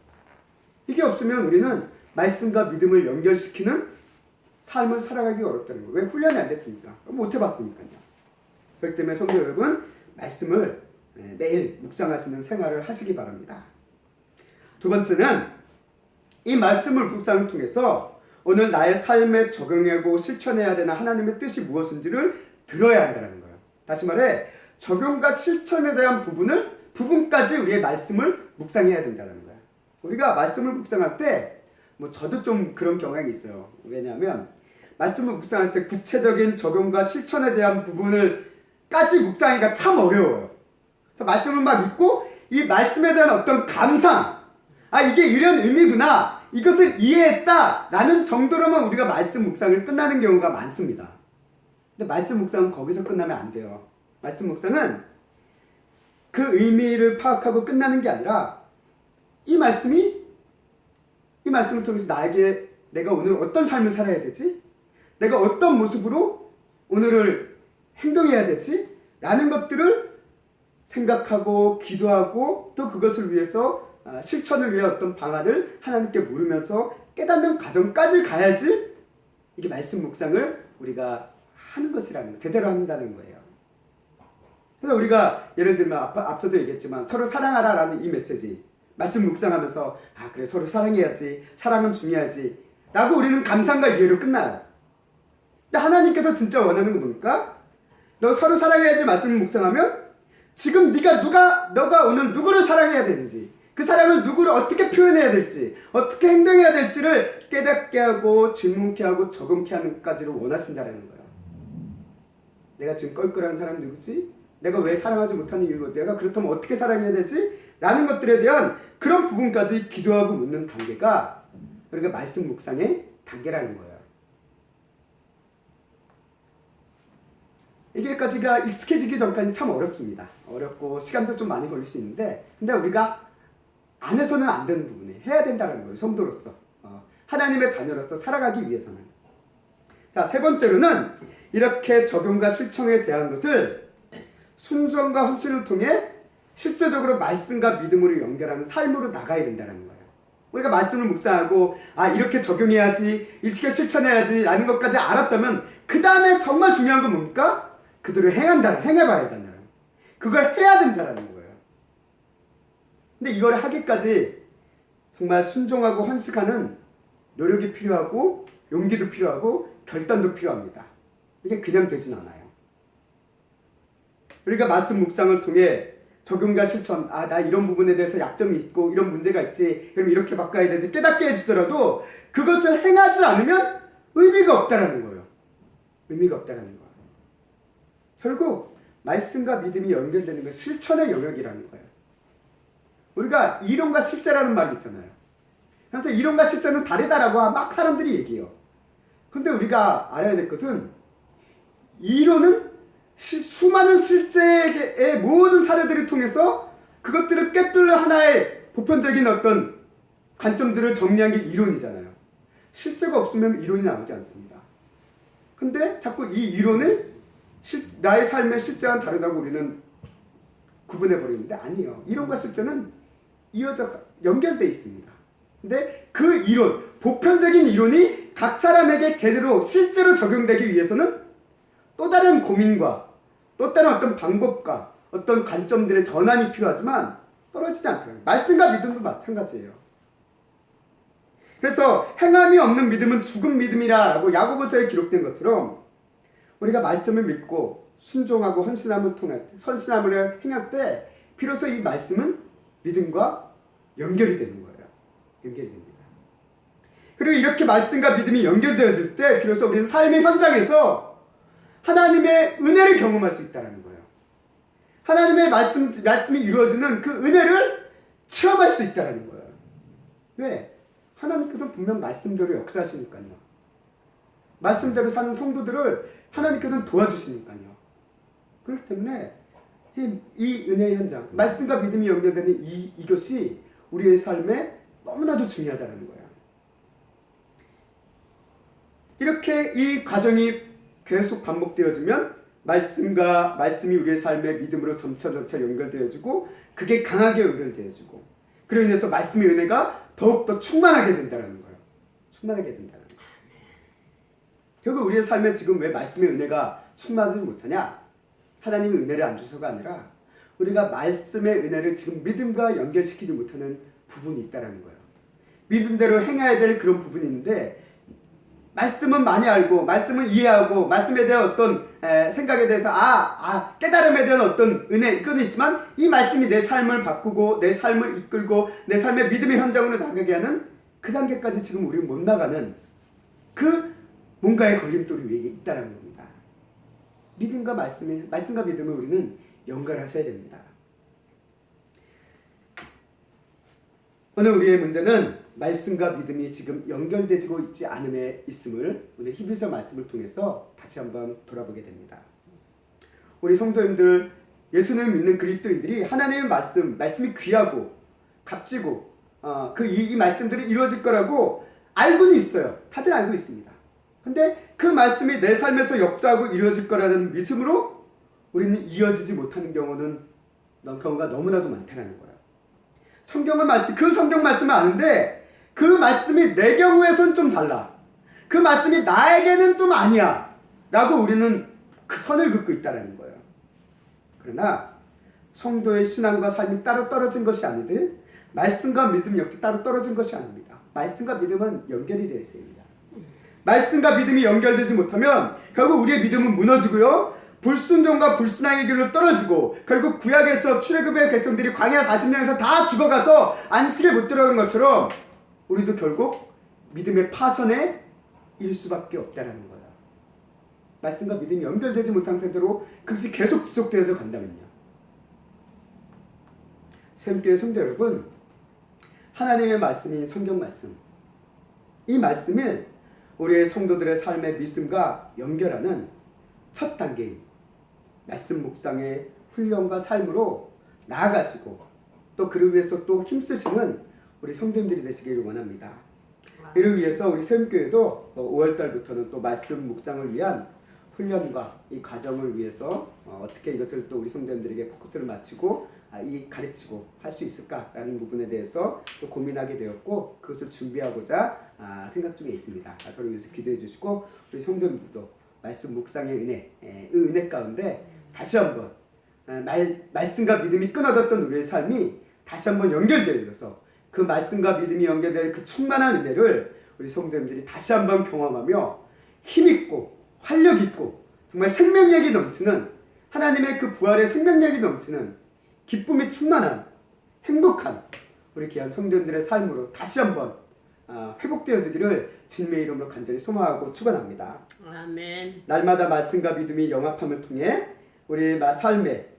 이게 없으면 우리는 말씀과 믿음을 연결시키는 삶을 살아가기가 어렵다는 거예요. 왜? 훈련이 안 됐으니까. 못 해봤으니까요. 그렇기 때문에 성도 여러분, 말씀을 매일 묵상하시는 생활을 하시기 바랍니다. 두 번째는 이 말씀을 묵상을 통해서 오늘 나의 삶에 적용하고 실천해야 되는 하나님의 뜻이 무엇인지를 들어야 한다는 거예요. 다시 말해, 적용과 실천에 대한 부분까지 우리의 말씀을 묵상해야 된다는 거예요. 우리가 말씀을 묵상할 때 저도 좀 그런 경향이 있어요. 왜냐하면 말씀을 묵상할 때 구체적인 적용과 실천에 대한 부분을까지 묵상하기가 참 어려워요. 그래서 말씀을 막 읽고 이 말씀에 대한 어떤 감상, 아, 이게 이런 의미구나, 이것을 이해했다 라는 정도로만 우리가 말씀 묵상을 끝나는 경우가 많습니다. 근데 말씀 묵상은 거기서 끝나면 안 돼요. 말씀 묵상은 그 의미를 파악하고 끝나는 게 아니라 이 말씀을 통해서 나에게 내가 오늘 어떤 삶을 살아야 되지? 내가 어떤 모습으로 오늘을 행동해야 되지? 라는 것들을 생각하고 기도하고 또 그것을 위해서 실천을 위해 어떤 방안을 하나님께 물으면서 깨닫는 과정까지 가야지 이게 말씀 묵상을 우리가 하는 것이라는 거, 제대로 한다는 거예요. 그래서 우리가 예를 들면 앞서도 얘기했지만 서로 사랑하라라는 이 메시지, 말씀 묵상하면서 아 그래 서로 사랑해야지, 사랑은 중요하지 라고 우리는 감상과 이해로 끝나요. 근데 하나님께서 진짜 원하는 거 뭡니까? 너 서로 사랑해야지 말씀을 묵상하면 지금 너가 오늘 누구를 사랑해야 되는지, 그 사랑을 누구를 어떻게 표현해야 될지, 어떻게 행동해야 될지를 깨닫게 하고 질문케 하고 적응케 하는 것까지를 원하신다는 거예요. 내가 지금 껄끄러운 사람 누구지? 내가 왜 사랑하지 못하는 이유가, 내가 그렇다면 어떻게 사랑해야 되지? 라는 것들에 대한 그런 부분까지 기도하고 묻는 단계가 우리가 말씀 묵상의 단계라는 거예요. 이게까지가 익숙해지기 전까지 참 어렵습니다. 어렵고 시간도 좀 많이 걸릴 수 있는데, 근데 우리가 안 해서는 안 되는 부분이 해야 된다는 거예요. 성도로서, 하나님의 자녀로서 살아가기 위해서는. 자, 세 번째로는 이렇게 적용과 실천에 대한 것을 순종과 헌신을 통해 실제적으로 말씀과 믿음으로 연결하는 삶으로 나가야 된다는 거예요. 우리가 말씀을 묵상하고 아 이렇게 적용해야지, 이렇게 실천해야지 라는 것까지 알았다면 그 다음에 정말 중요한 건 뭡니까? 그대로 행해봐야 된다는 거예요. 그걸 해야 된다는 거예요. 근데 이걸 하기까지 정말 순종하고 헌신하는 노력이 필요하고 용기도 필요하고 결단도 필요합니다. 이게 그냥 되진 않아요. 우리가 말씀 묵상을 통해 적용과 실천, 아, 나 이런 부분에 대해서 약점이 있고 이런 문제가 있지, 그럼 이렇게 바꿔야 되지, 깨닫게 해주더라도 그것을 행하지 않으면 의미가 없다라는 거예요. 의미가 없다라는 거예요. 결국 말씀과 믿음이 연결되는 건 실천의 영역이라는 거예요. 우리가 이론과 실제라는 말이 있잖아요. 그래서 이론과 실제는 다르다라고 막 사람들이 얘기해요. 근데 우리가 알아야 될 것은 이론은 수많은 실제의 모든 사례들을 통해서 그것들을 꿰뚫는 하나의 보편적인 어떤 관점들을 정리한 게 이론이잖아요. 실제가 없으면 이론이 나오지 않습니다. 근데 자꾸 이 이론을 나의 삶의 실제와는 다르다고 우리는 구분해버리는데 아니에요. 이론과 실제는 연결되어 있습니다. 근데 그 이론, 보편적인 이론이 각 사람에게 제대로 실제로 적용되기 위해서는 또 다른 고민과 또 다른 어떤 방법과 어떤 관점들의 전환이 필요하지만 떨어지지 않더라고요. 말씀과 믿음도 마찬가지예요. 그래서 행함이 없는 믿음은 죽은 믿음이라고 야고보서에 기록된 것처럼 우리가 말씀을 믿고 순종하고 헌신함을 행할 때 비로소 이 말씀은 믿음과 연결이 되는 거예요. 연결이 됩니다. 그리고 이렇게 말씀과 믿음이 연결되어질 때 비로소 우리는 삶의 현장에서 하나님의 은혜를 경험할 수 있다는 거예요. 하나님의 말씀이 이루어지는 그 은혜를 체험할 수 있다는 거예요. 왜? 하나님께서는 분명 말씀대로 역사하시니까요. 말씀대로 사는 성도들을 하나님께서는 도와주시니까요. 그렇기 때문에 이 은혜의 현장, 말씀과 믿음이 연결되는 이것이 우리의 삶에 너무나도 중요하다는 거예요. 이렇게 이 과정이 계속 반복되어지면 말씀이 우리의 삶의 믿음으로 점차 연결되어지고 그게 강하게 연결되어지고 그로 인해서 말씀의 은혜가 더욱더 충만하게 된다는 거예요. 충만하게 된다는 거예요. 결국 우리의 삶에 지금 왜 말씀의 은혜가 충만하지 못하냐? 하나님이 은혜를 안 주셔서가 아니라 우리가 말씀의 은혜를 지금 믿음과 연결시키지 못하는 부분이 있다는 거예요. 믿음대로 행해야 될 그런 부분이 있는데 말씀은 많이 알고 말씀을 이해하고 말씀에 대한 어떤 생각에 대해서 깨달음에 대한 어떤 은혜 그건 있지만 이 말씀이 내 삶을 바꾸고 내 삶을 이끌고 내 삶의 믿음의 현장으로 나가게 하는 그 단계까지 지금 우리는 못 나가는 그 뭔가의 걸림돌이 위에 있다는 겁니다. 말씀과 믿음을 우리는 연결하셔야 됩니다. 오늘 우리의 문제는 말씀과 믿음이 지금 연결되지고 있지 않음에 있음을 오늘 히브리서 말씀을 통해서 다시 한번 돌아보게 됩니다. 우리 성도님들, 예수를 믿는 그리스도인들이 하나님의 말씀이 귀하고 값지고 이 말씀들이 이루어질 거라고 알고는 있어요. 다들 알고 있습니다. 근데 그 말씀이 내 삶에서 역사하고 이루어질 거라는 믿음으로 우리는 이어지지 못하는 경우가 너무나도 많다는 거예요. 그 성경 말씀을 아는데 그 말씀이 내 경우에선 좀 달라. 그 말씀이 나에게는 좀 아니야. 라고 우리는 그 선을 긋고 있다는 거예요. 그러나 성도의 신앙과 삶이 따로 떨어진 것이 아니듯 말씀과 믿음 역시 따로 떨어진 것이 아닙니다. 말씀과 믿음은 연결이 되어 있습니다. 말씀과 믿음이 연결되지 못하면 결국 우리의 믿음은 무너지고요. 불순종과 불신앙의 길로 떨어지고 결국 구약에서 출애굽의 백성들이 광야 40년에서 다 죽어가서 안식에 못 들어간 것처럼 우리도 결국 믿음의 파선에 일 수밖에 없다는 거야. 말씀과 믿음이 연결되지 못한 상태로 그것이 계속 지속되어서 간다면요. 샘교회 성도 여러분, 하나님의 말씀이 성경 말씀, 이 말씀을 우리의 성도들의 삶의 믿음과 연결하는 첫 단계인 말씀 묵상의 훈련과 삶으로 나아가시고 또 그를 위해서 또 힘쓰시는 우리 성도님들이 되시기를 원합니다. 이를 위해서 우리 샘교회도 5월달부터는 또 말씀 묵상을 위한 훈련과 이 과정을 위해서 어떻게 이것을 또 우리 성도님들에게 포커스를 맞추고 가르치고 할 수 있을까라는 부분에 대해서 또 고민하게 되었고 그것을 준비하고자 생각 중에 있습니다. 저를 위해서 기도해 주시고 우리 성도님들도 말씀 묵상의 은혜 가운데 다시 한번 말씀과 믿음이 끊어졌던 우리의 삶이 다시 한번 연결되어져서 그 말씀과 믿음이 연결된 그 충만한 은혜를 우리 성도님들이 다시 한번 경험하며 힘있고 활력있고 정말 생명력이 넘치는 하나님의 그 부활의 생명력이 넘치는 기쁨이 충만한 행복한 우리 귀한 성도님들의 삶으로 다시 한번 회복되어지기를 주님의 이름으로 간절히 소망하고 축원합니다. 아멘. 날마다 말씀과 믿음이 영합함을 통해 우리 삶에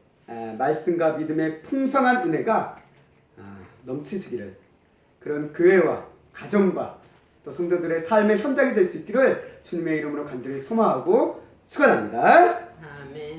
말씀과 믿음의 풍성한 은혜가 넘치시기를 그런 교회와 가정과 또 성도들의 삶의 현장이 될 수 있기를 주님의 이름으로 간절히 소망하고 축원합니다. 아멘.